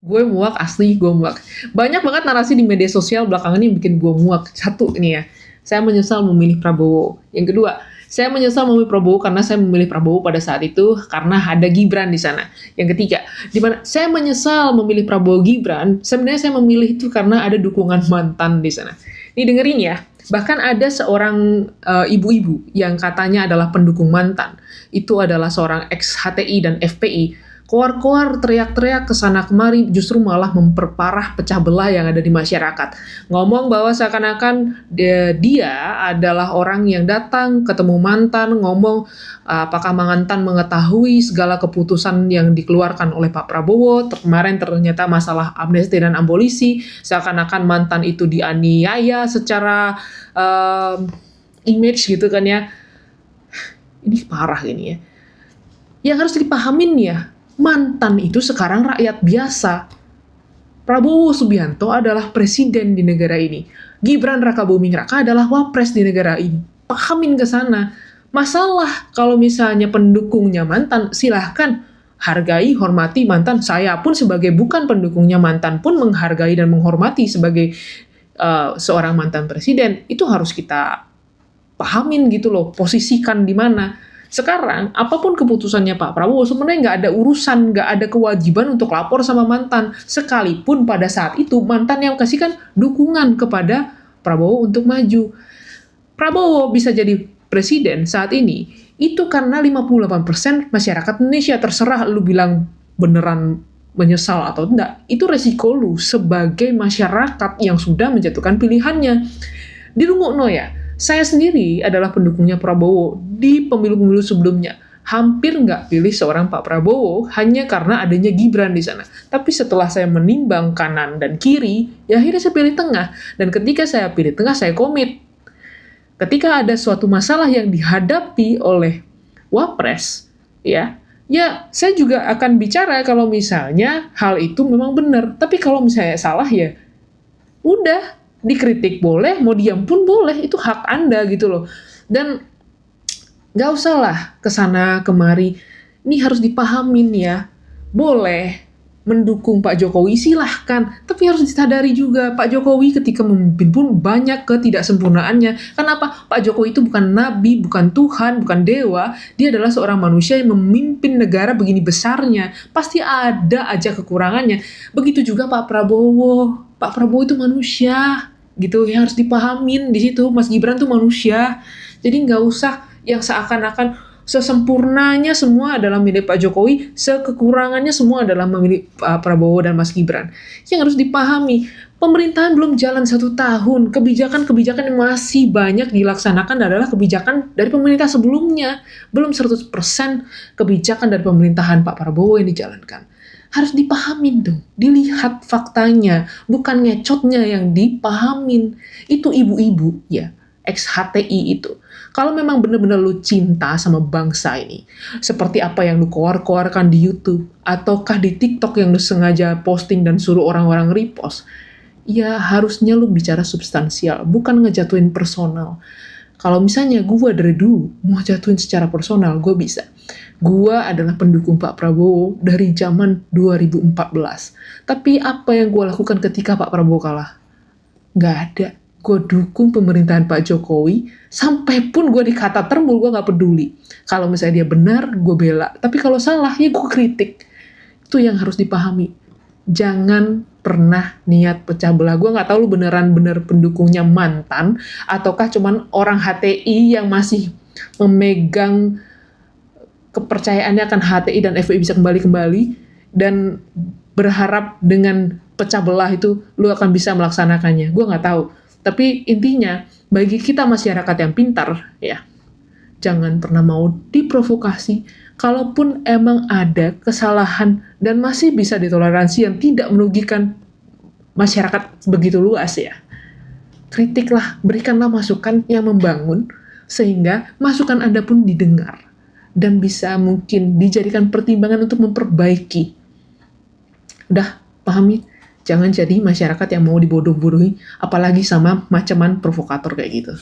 Gue muak, asli gue muak. Banyak banget narasi di media sosial belakangan ini yang bikin gue muak. Satu ini ya, saya menyesal memilih Prabowo. Yang kedua, saya menyesal memilih Prabowo karena saya memilih Prabowo pada saat itu karena ada Gibran di sana. Yang ketiga, di mana saya menyesal memilih Prabowo Gibran, sebenarnya saya memilih itu karena ada dukungan mantan di sana. Ini dengerin ya, bahkan ada seorang ibu-ibu yang katanya adalah pendukung mantan. Itu adalah seorang ex-HTI dan FPI. Koar-koar teriak-teriak kesana kemari justru malah memperparah pecah belah yang ada di masyarakat. Ngomong bahwa seakan-akan dia adalah orang yang datang ketemu mantan, ngomong apakah mantan mengetahui segala keputusan yang dikeluarkan oleh Pak Prabowo. Kemarin ternyata masalah amnesti dan abolisi, seakan-akan mantan itu dianiaya secara image gitu kan ya. Ini parah ini ya. Yang harus dipahamin ya, mantan itu sekarang rakyat biasa. Prabowo Subianto adalah presiden di negara ini. Gibran Rakabuming Raka adalah wapres di negara ini. Pahamin ke sana. Masalah kalau misalnya pendukungnya mantan, silahkan hargai, hormati mantan. Saya pun sebagai bukan pendukungnya mantan pun menghargai dan menghormati sebagai seorang mantan presiden. Itu harus kita pahamin gitu loh, posisikan di mana. Sekarang, apapun keputusannya Pak Prabowo, sebenarnya nggak ada urusan, nggak ada kewajiban untuk lapor sama mantan. Sekalipun pada saat itu, mantan yang kasihkan dukungan kepada Prabowo untuk maju. Prabowo bisa jadi presiden saat ini, itu karena 58% masyarakat Indonesia. Terserah lu bilang beneran menyesal atau enggak, itu resiko lu sebagai masyarakat yang sudah menjatuhkan pilihannya. Dirungokno ya, saya sendiri adalah pendukungnya Prabowo di pemilu-pemilu sebelumnya. Hampir nggak pilih seorang Pak Prabowo hanya karena adanya Gibran di sana. Tapi setelah saya menimbang kanan dan kiri, ya akhirnya saya pilih tengah. Dan ketika saya pilih tengah, saya komit. Ketika ada suatu masalah yang dihadapi oleh Wapres, ya saya juga akan bicara kalau misalnya hal itu memang benar. Tapi kalau misalnya salah ya, udah, dikritik boleh, mau diam pun boleh, itu hak Anda gitu loh. Dan gak usah lah kesana kemari, ini harus dipahamin ya. Boleh mendukung Pak Jokowi, silahkan, tapi harus disadari juga Pak Jokowi ketika memimpin pun banyak ketidaksempurnaannya. Kenapa? Pak Jokowi itu bukan nabi, bukan Tuhan, bukan dewa. Dia adalah seorang manusia yang memimpin negara begini besarnya. Pasti ada aja kekurangannya. Begitu juga Pak Prabowo. Pak Prabowo itu manusia, gitu ya, harus dipahamin di situ. Mas Gibran tuh manusia, jadi nggak usah yang seakan-akan sesempurnanya semua adalah milik Pak Jokowi, sekekurangannya semua adalah milik Pak Prabowo dan Mas Gibran. Yang harus dipahami, pemerintahan belum jalan 1 tahun, kebijakan-kebijakan yang masih banyak dilaksanakan adalah kebijakan dari pemerintah sebelumnya, belum 100% kebijakan dari pemerintahan Pak Prabowo yang dijalankan. Harus dipahamin dong, dilihat faktanya, bukan ngecotnya yang dipahamin. Itu ibu-ibu ya, ex-HTI itu. Kalau memang benar-benar lu cinta sama bangsa ini, seperti apa yang lu keluarkan di YouTube, ataukah di TikTok yang lu sengaja posting dan suruh orang-orang repost, ya harusnya lu bicara substansial, bukan ngejatuhin personal. Kalau misalnya gue dari dulu mau jatuhin secara personal, gue bisa. Gue adalah pendukung Pak Prabowo dari zaman 2014. Tapi apa yang gue lakukan ketika Pak Prabowo kalah? Nggak ada. Gue dukung pemerintahan Pak Jokowi, sampai pun gue dikata termul, gue gak peduli. Kalau misalnya dia benar, gue bela. Tapi kalau salah, ya gue kritik. Itu yang harus dipahami. Jangan pernah niat pecah belah. Gue gak tahu lu beneran-bener pendukungnya mantan, ataukah cuman orang HTI yang masih memegang kepercayaannya akan HTI dan FPI bisa kembali-kembali, dan berharap dengan pecah belah itu, lu akan bisa melaksanakannya. Gue gak tahu. Tapi intinya, bagi kita masyarakat yang pintar, ya, jangan pernah mau diprovokasi. Kalaupun emang ada kesalahan dan masih bisa ditoleransi yang tidak merugikan masyarakat begitu luas ya, kritiklah, berikanlah masukan yang membangun, sehingga masukan Anda pun didengar, dan bisa mungkin dijadikan pertimbangan untuk memperbaiki. Udah, pahami? Jangan jadi masyarakat yang mau dibodoh-bodohi, apalagi sama macaman provokator kayak gitu.